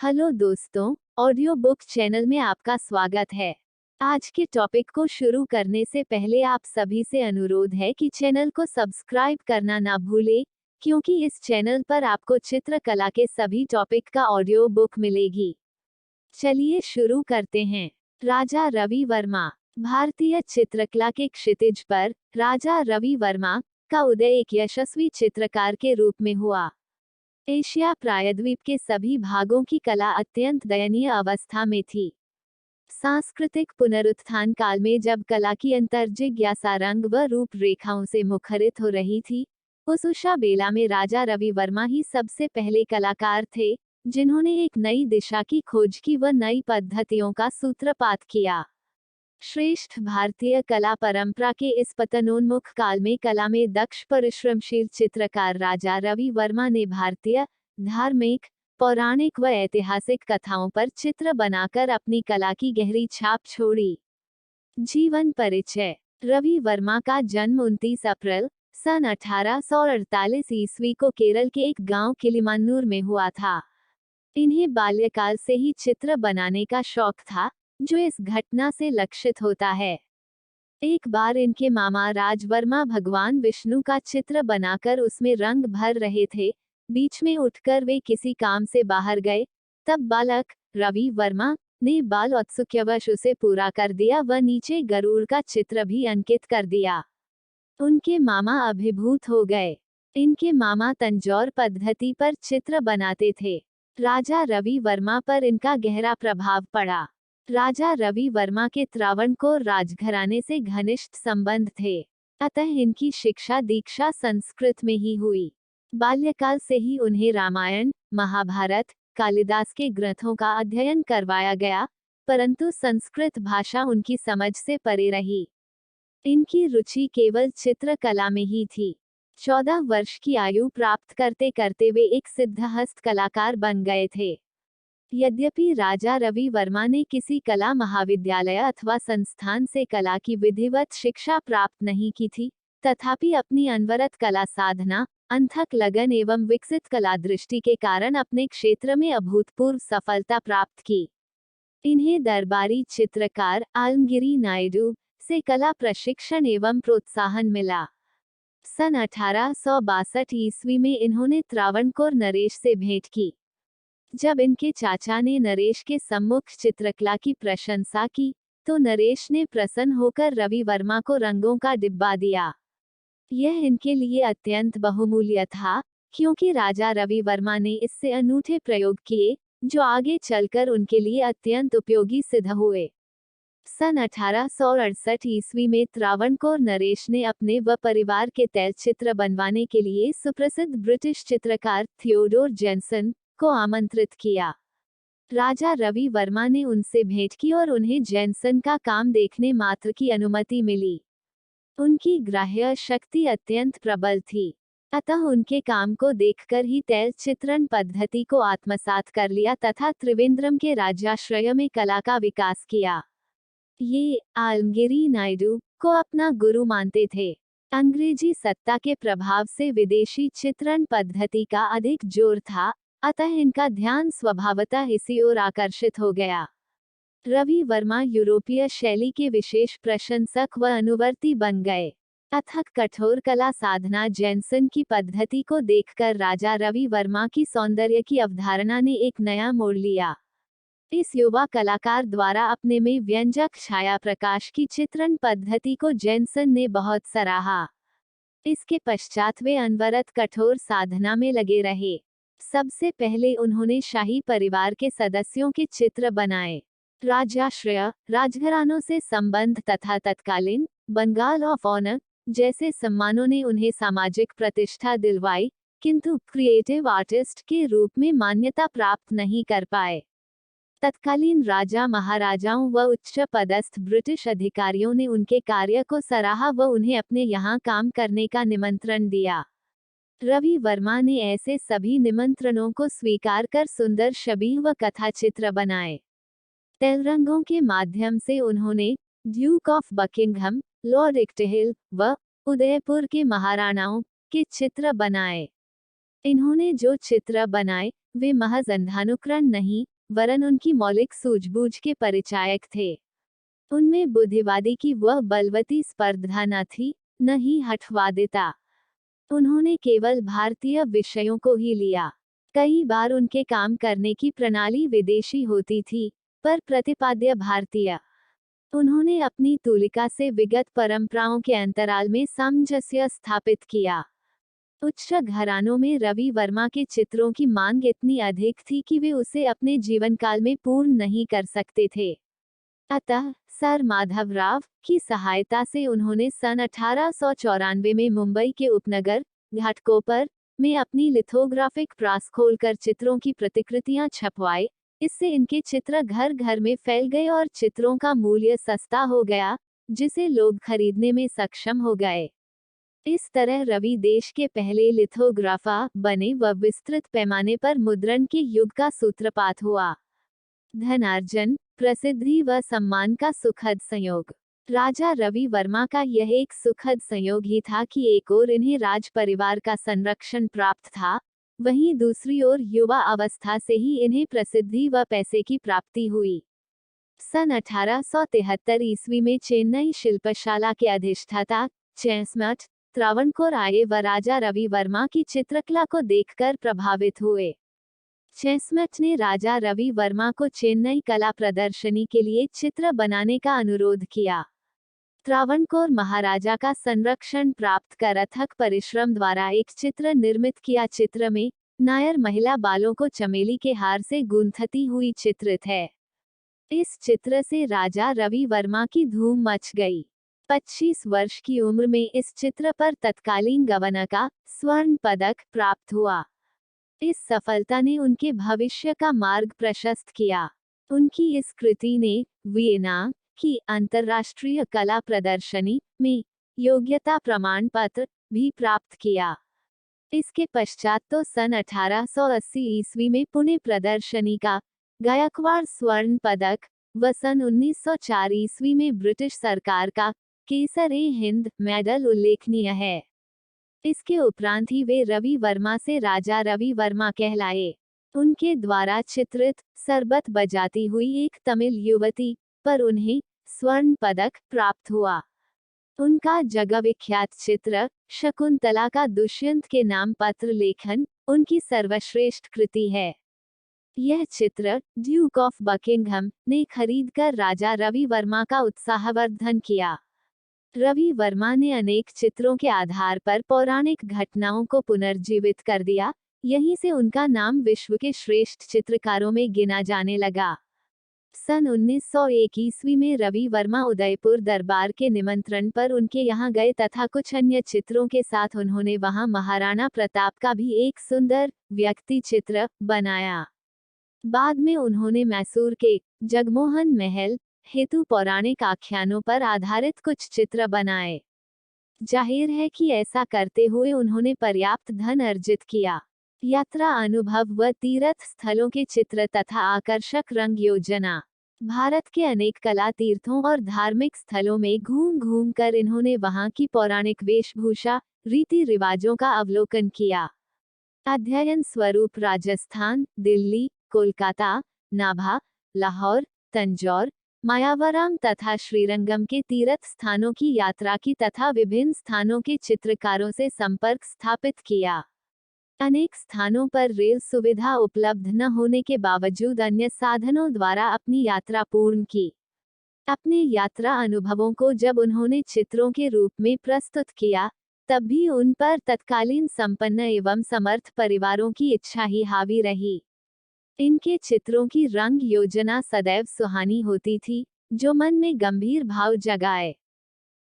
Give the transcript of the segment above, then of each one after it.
Hello दोस्तों, audio book channel में आपका स्वागत है। आज के टॉपिक को शुरू करने से पहले आप सभी से अनुरोध है कि चैनल को सब्सक्राइब करना ना भूलें, क्योंकि इस चैनल पर आपको चित्रकला के सभी टॉपिक का ऑडियो बुक मिलेगी। चलिए शुरू करते हैं। राजा रवि वर्मा। भारतीय चित्रकला के क्षितिज पर राजा रवि वर्मा का उदय एक यशस्वी चित्रकार के रूप में हुआ। एशिया प्रायद्वीप के सभी भागों की कला अत्यंत दयनीय अवस्था में थी। सांस्कृतिक पुनरुत्थान काल में जब कला की अंतर्जिज्ञासा रंग व रूपरेखाओं से मुखरित हो रही थी, उस उषा बेला में राजा रवि वर्मा ही सबसे पहले कलाकार थे जिन्होंने एक नई दिशा की खोज की व नई पद्धतियों का सूत्रपात किया। श्रेष्ठ भारतीय कला परंपरा के इस पतनोन्मुख काल में कला में दक्ष परिश्रमशील चित्रकार राजा रवि वर्मा ने भारतीय धार्मिक, पौराणिक व ऐतिहासिक कथाओं पर चित्र बनाकर अपनी कला की गहरी छाप छोड़ी। जीवन परिचय। रवि वर्मा का जन्म 29 अप्रैल सन 1848 ईस्वी को केरल के एक गांव किलिमान्नूर में हुआ था। इन्हें बाल्यकाल से ही चित्र बनाने का शौक था, जो इस घटना से लक्षित होता है। एक बार इनके मामा राज वर्मा भगवान विष्णु का चित्र बनाकर उसमें रंग भर रहे थे। बीच में उठकर वे किसी काम से बाहर गए, तब बालक रवि वर्मा ने बाल औत्सुक्यवश उसे पूरा कर दिया व नीचे गरुड़ का चित्र भी अंकित कर दिया। उनके मामा अभिभूत हो गए। इनके मामा तंजौर पद्धति पर चित्र बनाते थे। राजा रवि वर्मा पर इनका गहरा प्रभाव पड़ा। राजा रवि वर्मा के त्रावणकोर राजघराने से घनिष्ठ संबंध थे, अतः इनकी शिक्षा दीक्षा संस्कृत में ही हुई। बाल्यकाल से ही उन्हें रामायण, महाभारत, कालिदास के ग्रंथों का अध्ययन करवाया गया, परंतु संस्कृत भाषा उनकी समझ से परे रही। इनकी रुचि केवल चित्रकला में ही थी। 14 वर्ष की आयु प्राप्त करते करते वे एक सिद्धहस्त कलाकार बन गए थे। यद्यपि राजा रवि वर्मा ने किसी कला महाविद्यालय अथवा संस्थान से कला की विधिवत शिक्षा प्राप्त नहीं की थी, तथापि अपनी अनवरत कला साधना, अथक लगन एवं विकसित कला दृष्टि के कारण अपने क्षेत्र में अभूतपूर्व सफलता प्राप्त की। इन्हें दरबारी चित्रकार आलमगिरी नायडू से कला प्रशिक्षण एवं प्रोत्साहन मिला। सन 1862 ईस्वी में इन्होंने त्रावणकोर नरेश से भेंट की। जब इनके चाचा ने नरेश के सम्मुख चित्रकला की प्रशंसा की, तो नरेश ने प्रसन्न होकर रवि वर्मा को रंगों का डिब्बा दिया। यह इनके लिए अत्यंत बहुमूल्य था, क्योंकि राजा रवि वर्मा ने इससे अनूठे प्रयोग किए, जो आगे चलकर उनके लिए अत्यंत उपयोगी सिद्ध हुए। सन 1868 ईस्वी में त्रावणकोर नरेश ने अपने व परिवार के तैलचित्र बनवाने के लिए सुप्रसिद्ध ब्रिटिश चित्रकार थियोडोर जेनसन को आमंत्रित किया। राजा रवि वर्मा ने उनसे भेंट की और उन्हें जेनसन का काम देखने मात्र की अनुमति मिली। उनकी ग्राह्य शक्ति अत्यंत प्रबल थी, अतः उनके काम को देखकर ही तैल चित्रण पद्धति को आत्मसात कर लिया तथा त्रिवेंद्रम के राज्याश्रय में कला का विकास किया। ये आलमगिरी नायडू को अपना गुरु मानते थे। अंग्रेजी सत्ता के प्रभाव से विदेशी चित्रण पद्धति का अधिक जोर था, अतः इनका ध्यान स्वभावतः इसी ओर आकर्षित हो गया। रवि वर्मा यूरोपीय शैली के विशेष प्रशंसक व अनुवर्ती बन गए। अथक कठोर कला साधना जेनसन की पद्धति को देखकर राजा रवि वर्मा की सौंदर्य की अवधारणा ने एक नया मोड़ लिया। इस युवा कलाकार द्वारा अपने में व्यंजक छाया प्रकाश की चित्रण पद्धति को जेनसन ने बहुत सराहा। इसके पश्चात वे अनवरत कठोर साधना में लगे रहे। सबसे पहले उन्होंने शाही परिवार के सदस्यों के चित्र बनाए। राजाश्रय, राजघरानों से संबंध तथा तत्कालीन बंगाल ऑफ ऑनर जैसे सम्मानों ने उन्हें सामाजिक प्रतिष्ठा दिलवाई, किंतु क्रिएटिव आर्टिस्ट के रूप में मान्यता प्राप्त नहीं कर पाए। तत्कालीन राजा महाराजाओं व उच्च पदस्थ ब्रिटिश अधिकारियों ने उनके कार्य को सराहा व उन्हें अपने यहाँ काम करने का निमंत्रण दिया। रवि वर्मा ने ऐसे सभी निमंत्रणों को स्वीकार कर सुंदर छवि व कथा चित्र बनाए। तैल रंगों के माध्यम से उन्होंने ड्यूक ऑफ बकिंघम, लॉर्ड इक्टहिल व उदयपुर के महाराणाओं के चित्र बनाए। इन्होंने जो चित्र बनाए वे महज अंधानुकरण नहीं, वरन उनकी मौलिक सूझबूझ के परिचायक थे। उनमें बुद्धिवादी की वह बलवती स्पर्धा न थी, न ही हठवादिता। उन्होंने केवल भारतीय विषयों को ही लिया। कई बार उनके काम करने की प्रणाली विदेशी होती थी, पर प्रतिपाद्य भारतीय। उन्होंने अपनी तूलिका से विगत परंपराओं के अंतराल में सामंजस्य स्थापित किया। उच्च घरानों में रवि वर्मा के चित्रों की मांग इतनी अधिक थी कि वे उसे अपने जीवनकाल में पूर्ण नहीं कर सकते थे। अतः सर माधव राव की सहायता से उन्होंने सन 1894 में मुंबई के उपनगर घाटकोपर में अपनी लिथोग्राफिक प्रेस खोलकर चित्रों की प्रतिकृतियां छपवाई। इससे इनके चित्र घर घर में फैल गए और चित्रों का मूल्य सस्ता हो गया, जिसे लोग खरीदने में सक्षम हो गए। इस तरह रवि देश के पहले लिथोग्राफा बने व विस्तृत पैमाने पर मुद्रण के युग का सूत्रपात हुआ। धनार्जन, प्रसिद्धि व सम्मान का सुखद संयोग। राजा रवि वर्मा का यह एक सुखद संयोग ही था कि एक ओर इन्हें राज परिवार का संरक्षण प्राप्त था, वहीं दूसरी ओर युवा अवस्था से ही इन्हें प्रसिद्धि व पैसे की प्राप्ति हुई। सन 1873 ईस्वी में चेन्नई शिल्पशाला के अधिष्ठाता चेस्मट त्रावणकोर आए व राजा रवि वर्मा की चित्रकला को देखकर प्रभावित हुए। चेस्मट ने राजा रवि वर्मा को चेन्नई कला प्रदर्शनी के लिए चित्र बनाने का अनुरोध किया। त्रावणकोर महाराजा का संरक्षण प्राप्त कर अथक परिश्रम द्वारा एक चित्र निर्मित किया। चित्र में नायर महिला बालों को चमेली के हार से गूंथती हुई चित्रित है। इस चित्र से राजा रवि वर्मा की धूम मच गई। 25 वर्ष की उम्र में इस चित्र पर तत्कालीन गवर्नर का स्वर्ण पदक प्राप्त हुआ। इस सफलता ने उनके भविष्य का मार्ग प्रशस्त किया। उनकी इस कृति ने वियना की अंतर्राष्ट्रीय कला प्रदर्शनी में योग्यता प्रमाण पत्र भी प्राप्त किया। इसके पश्चात तो सन 1880 ईस्वी में पुणे प्रदर्शनी का गायकवाड़ स्वर्ण पदक व सन 1904 ईस्वी में ब्रिटिश सरकार का केसर-ए-हिंद मेडल उल्लेखनीय है। इसके उपरांत ही वे रवि वर्मा से राजा रवि वर्मा कहलाए। उनके द्वारा चित्रित सरबत बजाती हुई एक तमिल युवती पर उन्हें स्वर्ण पदक प्राप्त हुआ। उनका जगविख्यात चित्र शकुंतला का दुष्यंत के नाम पत्र लेखन उनकी सर्वश्रेष्ठ कृति है। यह चित्र ड्यूक ऑफ बकिंघम ने खरीदकर राजा रवि वर्मा का उत्साहवर्धन किया। रवि वर्मा ने अनेक चित्रों के आधार पर पौराणिक घटनाओं को पुनर्जीवित कर दिया। यहीं से उनका नाम विश्व के श्रेष्ठ चित्रकारों में गिना जाने लगा। सन 1901 ईस्वी में रवि वर्मा उदयपुर दरबार के निमंत्रण पर उनके यहाँ गए तथा कुछ अन्य चित्रों के साथ उन्होंने वहां महाराणा प्रताप का भी एक सुंदर व्यक्ति चित्र बनाया। बाद में उन्होंने मैसूर के जगमोहन महल हेतु पौराणिक आख्यानों पर आधारित कुछ चित्र बनाए। जाहिर है कि ऐसा करते हुए उन्होंने पर्याप्त धन अर्जित किया। यात्रा अनुभव व तीर्थ स्थलों के चित्र तथा आकर्षक रंग योजना। भारत के अनेक कला तीर्थों और धार्मिक स्थलों में घूम घूम कर इन्होंने वहां की पौराणिक वेशभूषा रीति रिवाजों का अवलोकन किया। अध्ययन स्वरूप राजस्थान, दिल्ली, कोलकाता, नाभा, लाहौर, तंजौर, मायावरम तथा श्रीरंगम के तीर्थ स्थानों की यात्रा की तथा विभिन्न स्थानों के चित्रकारों से संपर्क स्थापित किया। अनेक स्थानों पर रेल सुविधा उपलब्ध न होने के बावजूद अन्य साधनों द्वारा अपनी यात्रा पूर्ण की। अपने यात्रा अनुभवों को जब उन्होंने चित्रों के रूप में प्रस्तुत किया, तब भी उन पर तत्कालीन संपन्न एवं समर्थ परिवारों की इच्छा ही हावी रही। इनके चित्रों की रंग योजना सदैव सुहानी होती थी, जो मन में गंभीर भाव जगाए।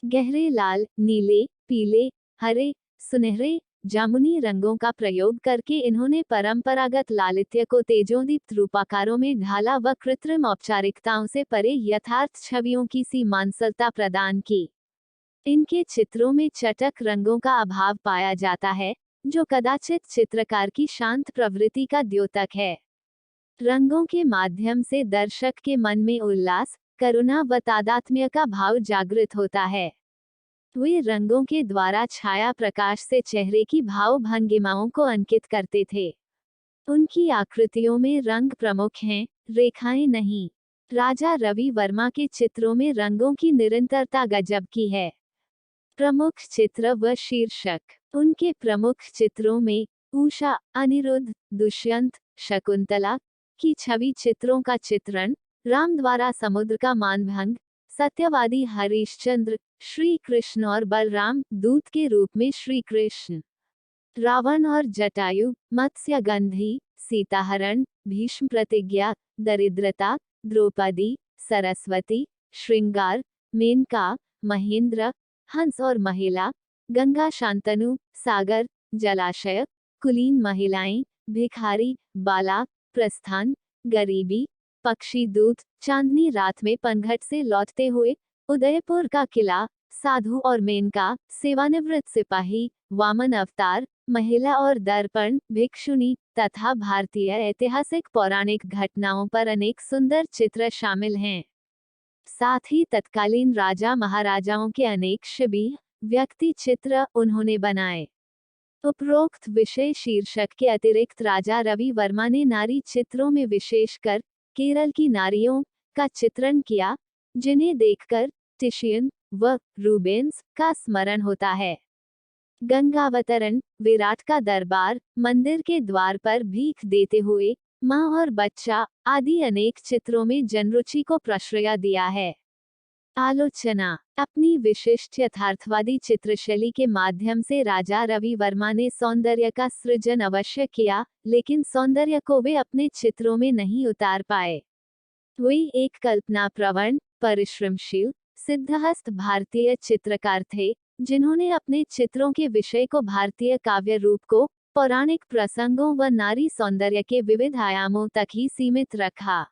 गहरे लाल, नीले, पीले, हरे, सुनहरे, जामुनी रंगों का प्रयोग करके इन्होंने परंपरागत लालित्य को तेजोदीप्त रूपाकारों में ढाला व कृत्रिम औपचारिकताओं से परे यथार्थ छवियों की सी मांसलता प्रदान की। इनके चित्रों में चटक रंगों का अभाव पाया जाता है, जो कदाचित चित्रकार की शांत प्रवृत्ति का द्योतक है। रंगों के माध्यम से दर्शक के मन में उल्लास, करुणा व तादात्म्य का भाव जागृत होता है। वे रंगों के द्वारा छाया प्रकाश से चेहरे की भाव भंगिमाओं को अंकित करते थे। उनकी आकृतियों में रंग प्रमुख हैं, रेखाएं नहीं। राजा रवि वर्मा के चित्रों में रंगों की निरंतरता गजब की है। प्रमुख चित्र व शीर्षक। उनके प्रमुख चित्रों में उषा, अनिरुद्ध, दुष्यंत, शकुंतला की छवि चित्रों का चित्रण, राम द्वारा समुद्र का मानभंग, सत्यवादी हरिश्चंद्र, श्री कृष्ण और बलराम दूत के रूप में श्री कृष्ण, रावण और जटायु, मत्स्यगंधी, सीताहरण, भीष्म प्रतिज्ञा, दरिद्रता, द्रौपदी, सरस्वती, श्रृंगार, मेनका, महेंद्र, हंस और महिला, गंगा शांतनु, सागर, जलाशय, कुलीन महिलाएं, भिखारी, बाला, प्रस्थान, गरीबी, पक्षी दूत, चांदनी रात में पनघट से लौटते हुए, उदयपुर का किला, साधु और मेनका, सेवानिवृत्त सिपाही, वामन अवतार, महिला और दर्पण, भिक्षुनी तथा भारतीय ऐतिहासिक पौराणिक घटनाओं पर अनेक सुंदर चित्र शामिल हैं। साथ ही तत्कालीन राजा महाराजाओं के अनेक छवि, व्यक्ति चित्र उन्होंने बनाए। उपरोक्त विषय शीर्षक के अतिरिक्त राजा रवि वर्मा ने नारी चित्रों में विशेषकर केरल की नारियों का चित्रण किया, जिन्हें देखकर टिशियन व रूबेंस का स्मरण होता है। गंगावतरण, विराट का दरबार, मंदिर के द्वार पर भीख देते हुए माँ और बच्चा आदि अनेक चित्रों में जनरुचि को प्रश्रय दिया है। आलोचना। अपनी विशिष्ट यथार्थवादी चित्रशैली के माध्यम से राजा रवि वर्मा ने सौंदर्य का सृजन अवश्य किया, लेकिन सौंदर्य को वे अपने चित्रों में नहीं उतार पाए। वे एक कल्पनाप्रवण, परिश्रमशील, सिद्धहस्त भारतीय चित्रकार थे, जिन्होंने अपने चित्रों के विषय को भारतीय काव्य रूप को, पौराणिक प्रसंगों व नारी सौंदर्य के विविध आयामों तक ही सीमित रखा।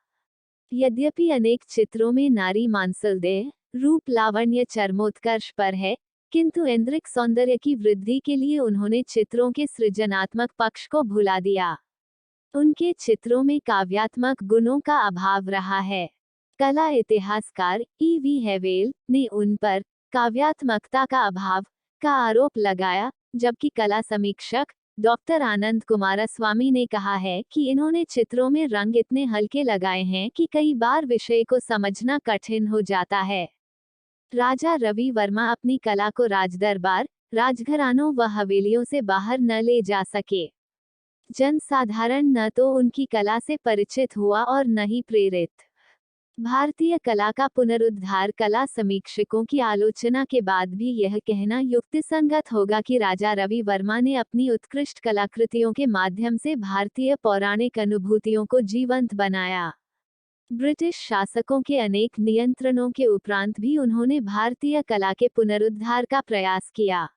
यद्यपि अनेक चित्रों में नारी मांसलदेह, रूप लावण्य चरमोत्कर्ष पर है, किंतु ऐन्द्रिक सौंदर्य की वृद्धि के लिए उन्होंने चित्रों के सृजनात्मक पक्ष को भुला दिया। उनके चित्रों में काव्यात्मक गुणों का अभाव रहा है। कला इतिहासकार E.V. हेवेल ने उन पर काव्यात्मकता का अभाव का आरोप लगाया, जबकि कला समीक्षक डॉक्टर आनंद कुमारस्वामी ने कहा है कि इन्होंने चित्रों में रंग इतने हल्के लगाए हैं कि कई बार विषय को समझना कठिन हो जाता है। राजा रवि वर्मा अपनी कला को राजदरबार, राजघरानों व हवेलियों से बाहर न ले जा सके। जनसाधारण न तो उनकी कला से परिचित हुआ और न ही प्रेरित। भारतीय कला का पुनरुद्धार। कला समीक्षकों की आलोचना के बाद भी यह कहना युक्तिसंगत होगा कि राजा रवि वर्मा ने अपनी उत्कृष्ट कलाकृतियों के माध्यम से भारतीय पौराणिक अनुभूतियों को जीवंत बनाया। ब्रिटिश शासकों के अनेक नियंत्रणों के उपरांत भी उन्होंने भारतीय कला के पुनरुद्धार का प्रयास किया।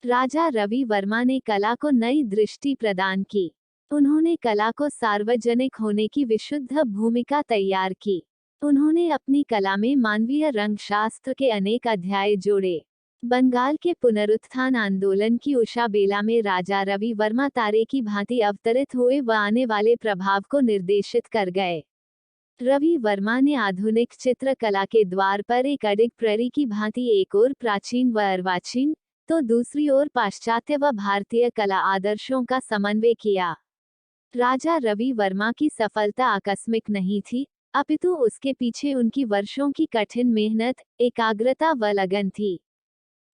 राजा रवि वर्मा ने कला को नई दृष्टि प्रदान की। उन्होंने कला को सार्वजनिक होने की विशुद्ध भूमिका तैयार की। उन्होंने अपनी कला में मानवीय रंगशास्त्र के अनेक अध्याय जोड़े। बंगाल के पुनरुत्थान आंदोलन की उषा बेला में राजा रवि वर्मा तारे की भांति अवतरित हुए व आने वाले प्रभाव को निर्देशित कर गए। रवि वर्मा ने आधुनिक चित्रकला के द्वार पर एक अडिग प्रहरी की भांति एक ओर प्राचीन व अर्वाचीन, तो दूसरी ओर पाश्चात्य व भारतीय कला आदर्शों का समन्वय किया। राजा रवि वर्मा की सफलता आकस्मिक नहीं थी, अपितु उसके पीछे उनकी वर्षों की कठिन मेहनत, एकाग्रता व लगन थी।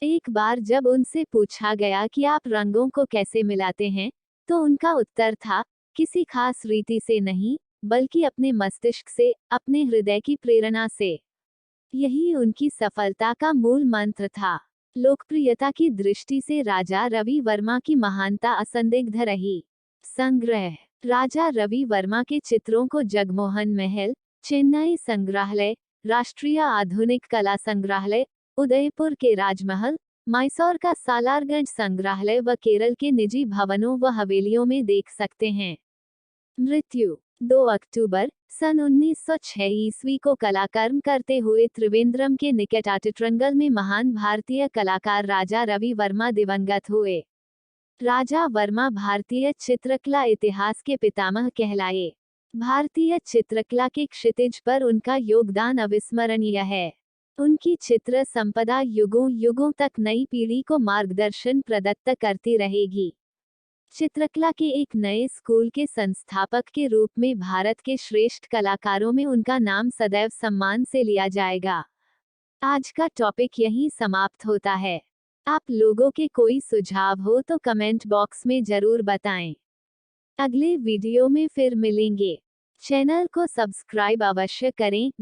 एक बार जब उनसे पूछा गया कि आप रंगों को कैसे मिलाते हैं, तो उनका उत्तर था, किसी खास रीति से नहीं, बल्कि अपने मस्तिष्क से, अपने हृदय की प्रेरणा से। यही उनकी सफलता का मूल मंत्र था। लोकप्रियता की दृष्टि से राजा रवि वर्मा की महानता असंदिग्ध रही। संग्रह। राजा रवि वर्मा के चित्रों को जगमोहन महल, चेन्नई संग्रहालय, राष्ट्रीय आधुनिक कला संग्रहालय, उदयपुर के राजमहल, मैसूर का सालारगंज संग्रहालय व केरल के निजी भवनों व हवेलियों में देख सकते हैं। मृत्यु 2 अक्टूबर सन 1906 ईस्वी को कलाकर्म करते हुए त्रिवेंद्रम के निकट आटिट्रंगल में महान भारतीय कलाकार राजा रवि वर्मा दिवंगत हुए। राजा वर्मा भारतीय चित्रकला इतिहास के पितामह कहलाए। भारतीय चित्रकला के क्षितिज पर उनका योगदान अविस्मरणीय है। उनकी चित्र संपदा युगों युगों तक नई पीढ़ी को मार्गदर्शन प्रदत्त करती रहेगी। चित्रकला के एक नए स्कूल के संस्थापक के रूप में भारत के श्रेष्ठ कलाकारों में उनका नाम सदैव सम्मान से लिया जाएगा। आज का टॉपिक यहीं समाप्त होता है। आप लोगों के कोई सुझाव हो तो कमेंट बॉक्स में जरूर बताएं। अगले वीडियो में फिर मिलेंगे। चैनल को सब्सक्राइब अवश्य करें।